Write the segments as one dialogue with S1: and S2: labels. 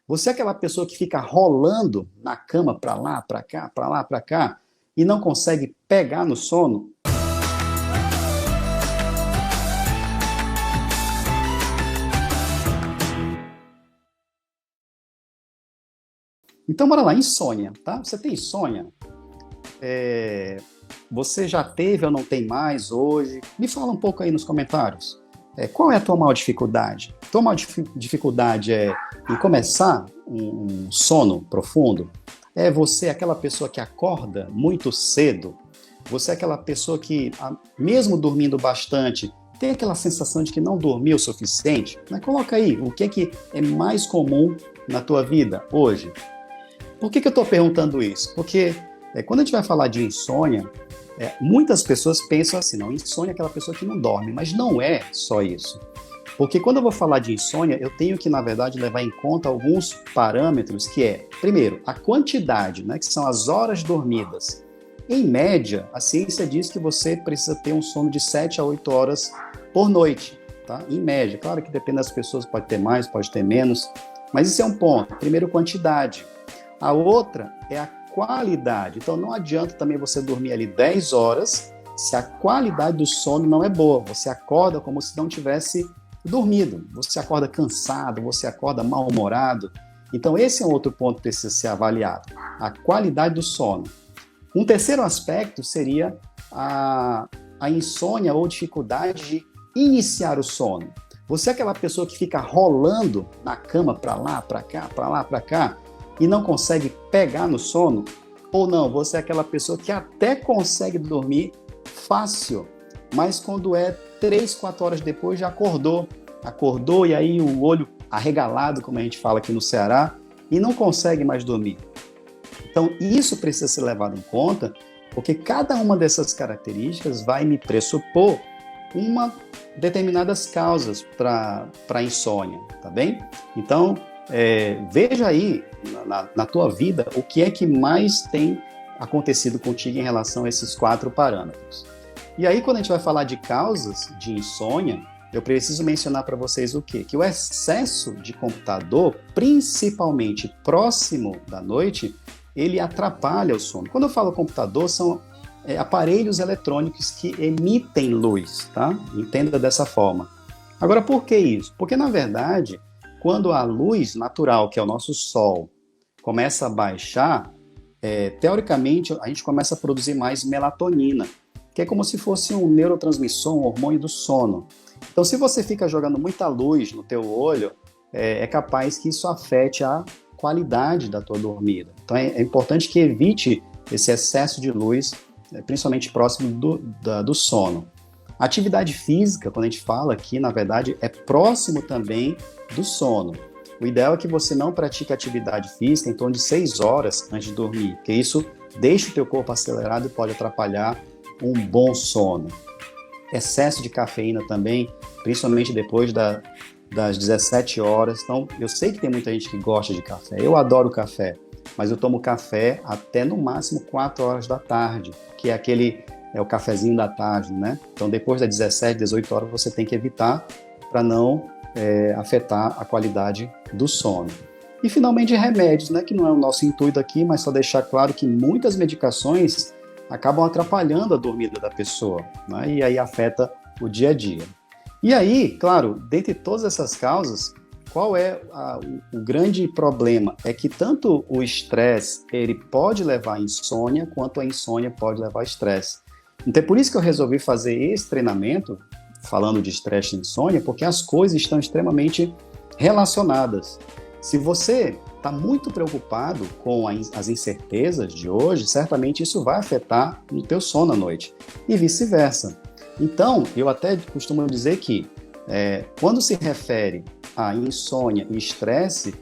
S1: Você é aquela pessoa que fica rolando na cama para lá, para cá, para lá, para cá, e não consegue pegar no sono? Então, bora lá, insônia, tá? Você tem insônia? É, Você já teve ou não tem mais hoje? Me fala um pouco aí nos comentários. Qual é a tua maior dificuldade? Tua maior dificuldade é em começar um sono profundo? É você aquela pessoa que acorda muito cedo? Você é aquela pessoa que, mesmo dormindo bastante, tem aquela sensação de que não dormiu o suficiente? Mas coloca aí, o que é mais comum na tua vida hoje? Por que eu estou perguntando isso? Porque quando a gente vai falar de insônia, muitas pessoas pensam assim, não, insônia é aquela pessoa que não dorme, mas não é só isso. Porque quando eu vou falar de insônia, eu tenho que, na verdade, levar em conta alguns parâmetros, que é, primeiro, a quantidade, né, que são as horas dormidas. Em média, a ciência diz que você precisa ter um sono de 7 a 8 horas por noite, tá? Em média. Claro que depende das pessoas, pode ter mais, pode ter menos, mas isso é um ponto. Primeiro, quantidade. A outra é a qualidade. Então, não adianta também você dormir ali 10 horas se a qualidade do sono não é boa. Você acorda como se não tivesse dormido. Você acorda cansado, você acorda mal-humorado. Então, esse é um outro ponto que precisa ser avaliado. A qualidade do sono. Um terceiro aspecto seria a insônia ou dificuldade de iniciar o sono. Você é aquela pessoa que fica rolando na cama para lá, para cá, para lá, para cá, e não consegue pegar no sono? Ou não, você é aquela pessoa que até consegue dormir fácil, mas quando é 3, 4 horas depois já acordou e aí o olho arregalado, como a gente fala aqui no Ceará, e não consegue mais dormir. Então isso precisa ser levado em conta, porque cada uma dessas características vai me pressupor determinadas causas para a insônia, tá bem? Então, veja aí na tua vida o que é que mais tem acontecido contigo em relação a esses 4 parâmetros. E aí, quando a gente vai falar de causas de insônia, eu preciso mencionar para vocês o quê? Que o excesso de computador, principalmente próximo da noite, ele atrapalha o sono. Quando eu falo computador, são aparelhos eletrônicos que emitem luz, tá? Entenda dessa forma. Agora, por que isso? Porque, na verdade, quando a luz natural, que é o nosso sol, começa a baixar, teoricamente, a gente começa a produzir mais melatonina, que é como se fosse um neurotransmissor, um hormônio do sono. Então, se você fica jogando muita luz no teu olho, é capaz que isso afete a qualidade da tua dormida. Então, é importante que evite esse excesso de luz, principalmente próximo do sono. A atividade física, quando a gente fala aqui, na verdade, é próximo também do sono. O ideal é que você não pratique atividade física em torno de 6 horas antes de dormir, porque isso deixa o teu corpo acelerado e pode atrapalhar um bom sono. Excesso de cafeína também, principalmente depois das 17 horas. Então, eu sei que tem muita gente que gosta de café. Eu adoro café, mas eu tomo café até no máximo 4 horas da tarde, que é o cafezinho da tarde, né? Então, depois das 17, 18 horas, você tem que evitar para não afetar a qualidade do sono. E, finalmente, remédios, né? Que não é o nosso intuito aqui, mas só deixar claro que muitas medicações acabam atrapalhando a dormida da pessoa, né? E aí afeta o dia a dia. E aí, claro, dentre todas essas causas, qual é o grande problema? É que tanto o estresse ele pode levar à insônia, quanto a insônia pode levar ao estresse. Então é por isso que eu resolvi fazer esse treinamento, falando de estresse e insônia, porque as coisas estão extremamente relacionadas. Se você está muito preocupado com as incertezas de hoje, certamente isso vai afetar no teu sono à noite, e vice-versa. Então, eu até costumo dizer que quando se refere a insônia e estresse,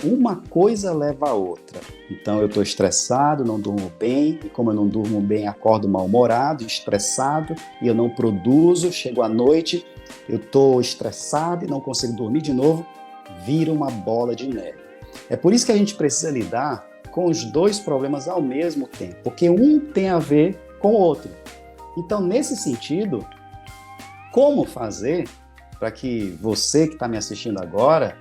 S1: uma coisa leva a outra. Então, eu estou estressado, não durmo bem, e como eu não durmo bem, acordo mal-humorado, estressado, e eu não produzo, chego à noite, eu estou estressado e não consigo dormir de novo, vira uma bola de neve. É por isso que a gente precisa lidar com os 2 problemas ao mesmo tempo, porque um tem a ver com o outro. Então, nesse sentido, como fazer para que você que está me assistindo agora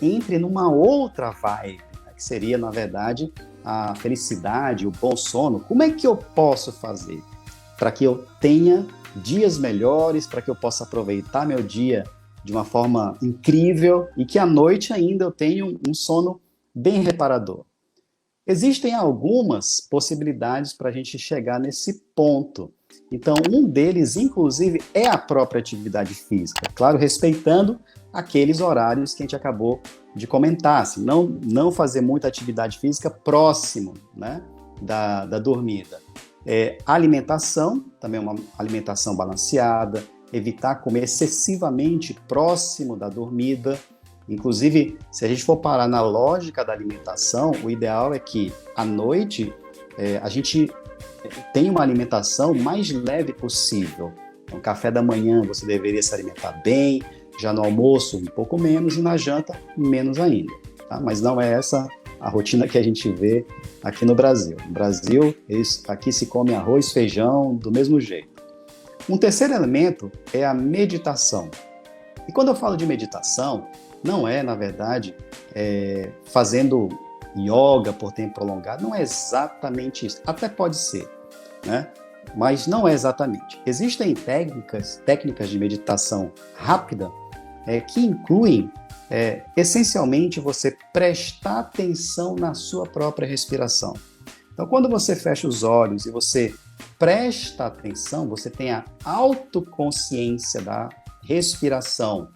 S1: entre numa outra vibe, né, que seria, na verdade, a felicidade, o bom sono. Como é que eu posso fazer para que eu tenha dias melhores, para que eu possa aproveitar meu dia de uma forma incrível e que à noite ainda eu tenha um sono bem reparador? Existem algumas possibilidades para a gente chegar nesse ponto. Então, um deles, inclusive, é a própria atividade física. Claro, respeitando aqueles horários que a gente acabou de comentar. Assim, não fazer muita atividade física próximo, né, da dormida. Alimentação, também uma alimentação balanceada, evitar comer excessivamente próximo da dormida. Inclusive, se a gente for parar na lógica da alimentação, o ideal é que à noite a gente tenha uma alimentação mais leve possível. No café da manhã você deveria se alimentar bem, já no almoço um pouco menos e na janta menos ainda. Tá? Mas não é essa a rotina que a gente vê aqui no Brasil. No Brasil, aqui se come arroz, feijão do mesmo jeito. Um terceiro elemento é a meditação. E quando eu falo de meditação, não é, na verdade, fazendo yoga por tempo prolongado, não é exatamente isso. Até pode ser, né? Mas não é exatamente. Existem técnicas de meditação rápida que incluem, essencialmente, você prestar atenção na sua própria respiração. Então, quando você fecha os olhos e você presta atenção, você tem a autoconsciência da respiração,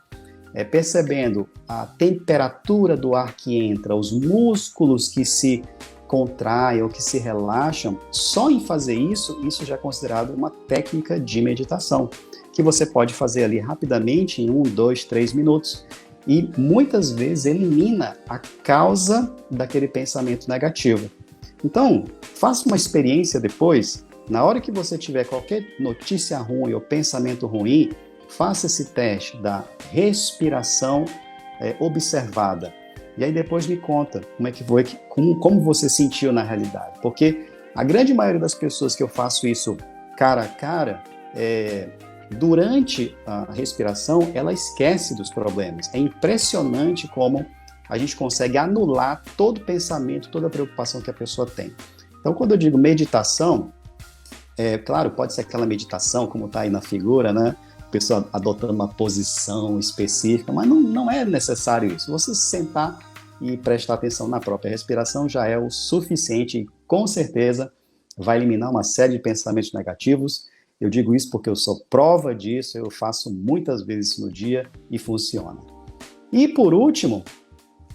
S1: percebendo a temperatura do ar que entra, os músculos que se contraem ou que se relaxam. Só em fazer isso já é considerado uma técnica de meditação, que você pode fazer ali rapidamente, em 1, 2, 3 minutos, e muitas vezes elimina a causa daquele pensamento negativo. Então, faça uma experiência depois, na hora que você tiver qualquer notícia ruim ou pensamento ruim, faça esse teste da respiração observada. E aí depois me conta como é que foi, como você sentiu na realidade. Porque a grande maioria das pessoas que eu faço isso cara a cara, durante a respiração, ela esquece dos problemas. É impressionante como a gente consegue anular todo pensamento, toda preocupação que a pessoa tem. Então, quando eu digo meditação, claro, pode ser aquela meditação, como está aí na figura, né? A pessoa adotando uma posição específica, mas não é necessário isso. Você se sentar e prestar atenção na própria respiração já é o suficiente e, com certeza, vai eliminar uma série de pensamentos negativos. Eu digo isso porque eu sou prova disso, eu faço muitas vezes no dia e funciona. E, por último,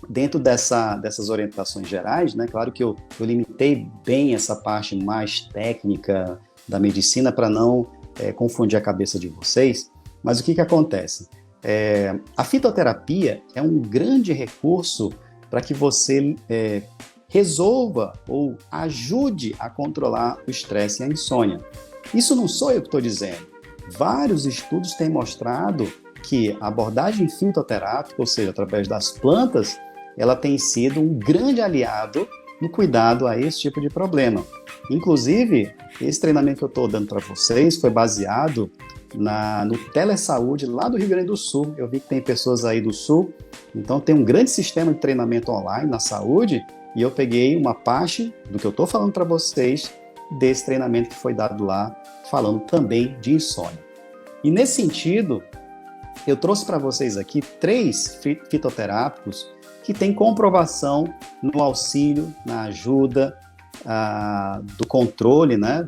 S1: dentro dessas orientações gerais, né, claro que eu limitei bem essa parte mais técnica da medicina para não confundir a cabeça de vocês, mas o que acontece? A fitoterapia é um grande recurso para que você resolva ou ajude a controlar o estresse e a insônia. Isso não sou eu que estou dizendo. Vários estudos têm mostrado que a abordagem fitoterápica, ou seja, através das plantas, ela tem sido um grande aliado no cuidado a esse tipo de problema. Inclusive, esse treinamento que eu estou dando para vocês foi baseado no Telesaúde lá do Rio Grande do Sul. Eu vi que tem pessoas aí do Sul, então tem um grande sistema de treinamento online na saúde e eu peguei uma parte do que eu estou falando para vocês desse treinamento que foi dado lá, falando também de insônia. E nesse sentido, eu trouxe para vocês aqui 3 fitoterápicos que têm comprovação no auxílio, na ajuda do controle, né,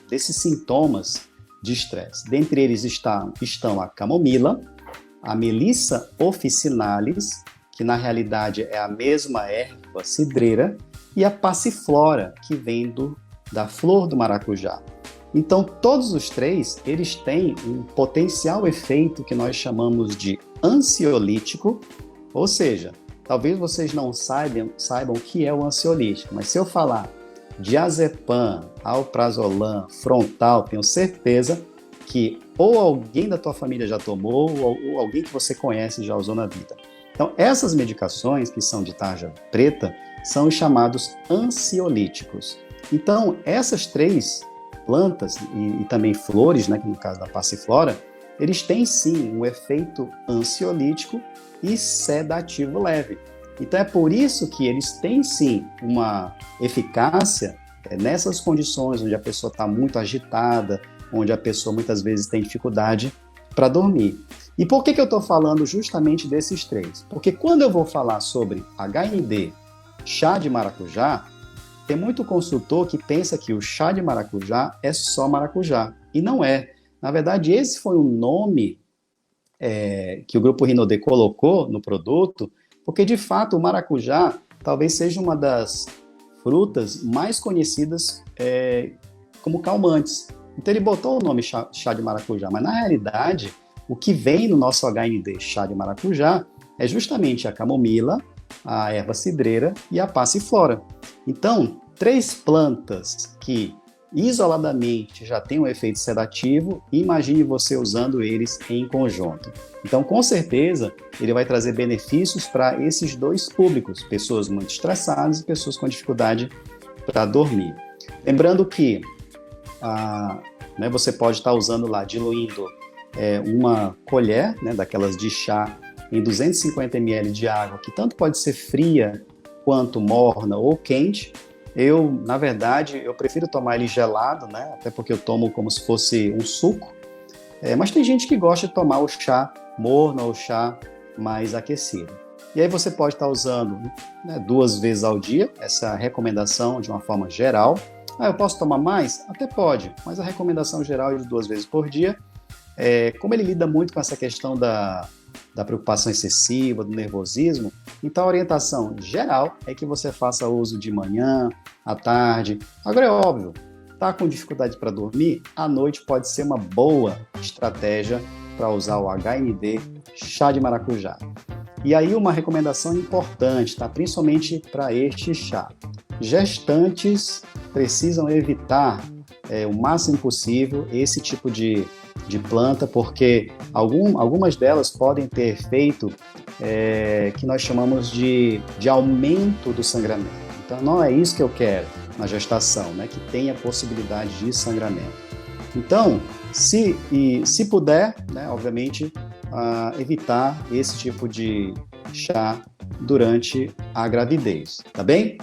S1: desses sintomas de estresse. Dentre eles estão a camomila, a Melissa officinalis, que na realidade é a mesma erva cidreira, e a passiflora, que vem da flor do maracujá. Então, todos os 3, eles têm um potencial efeito que nós chamamos de ansiolítico, ou seja, talvez vocês não saibam o que é o ansiolítico, mas se eu falar diazepam, alprazolam, frontal, tenho certeza que ou alguém da tua família já tomou ou alguém que você conhece já usou na vida. Então, essas medicações, que são de tarja preta, são os chamados ansiolíticos. Então, essas 3 plantas e também flores, né, que no caso da passiflora, eles têm sim um efeito ansiolítico e sedativo leve. Então é por isso que eles têm sim uma eficácia nessas condições onde a pessoa está muito agitada, onde a pessoa muitas vezes tem dificuldade para dormir. E por que eu estou falando justamente desses três? Porque quando eu vou falar sobre HND, chá de maracujá, tem muito consultor que pensa que o chá de maracujá é só maracujá. E não é. Na verdade, esse foi o nome que o Grupo Rinodê colocou no produto, porque de fato o maracujá talvez seja uma das frutas mais conhecidas como calmantes. Então ele botou o nome chá de maracujá, mas na realidade o que vem no nosso HND chá de maracujá é justamente a camomila, a erva cidreira e a passiflora. Então, três plantas que isoladamente já têm um efeito sedativo, imagine você usando eles em conjunto. Então, com certeza, ele vai trazer benefícios para esses dois públicos, pessoas muito estressadas e pessoas com dificuldade para dormir. Lembrando que você pode estar usando lá, diluindo uma colher, daquelas de chá, em 250 ml de água, que tanto pode ser fria quanto morna ou quente. Na verdade, eu prefiro tomar ele gelado, até porque eu tomo como se fosse um suco. Mas tem gente que gosta de tomar o chá morno ou chá mais aquecido. E aí você pode estar usando 2 vezes ao dia, essa recomendação de uma forma geral. Eu posso tomar mais? Até pode, mas a recomendação geral é de 2 vezes por dia. Como ele lida muito com essa questão da preocupação excessiva, do nervosismo, então a orientação geral é que você faça uso de manhã, à tarde. Agora é óbvio, está com dificuldade para dormir? À noite pode ser uma boa estratégia para usar o HND chá de maracujá. E aí uma recomendação importante, principalmente para este chá. Gestantes precisam evitar o máximo possível esse tipo de planta, porque algumas delas podem ter efeito que nós chamamos de aumento do sangramento. Então, não é isso que eu quero na gestação, que tenha possibilidade de sangramento. Então, se puder, obviamente, evitar esse tipo de chá durante a gravidez, tá bem?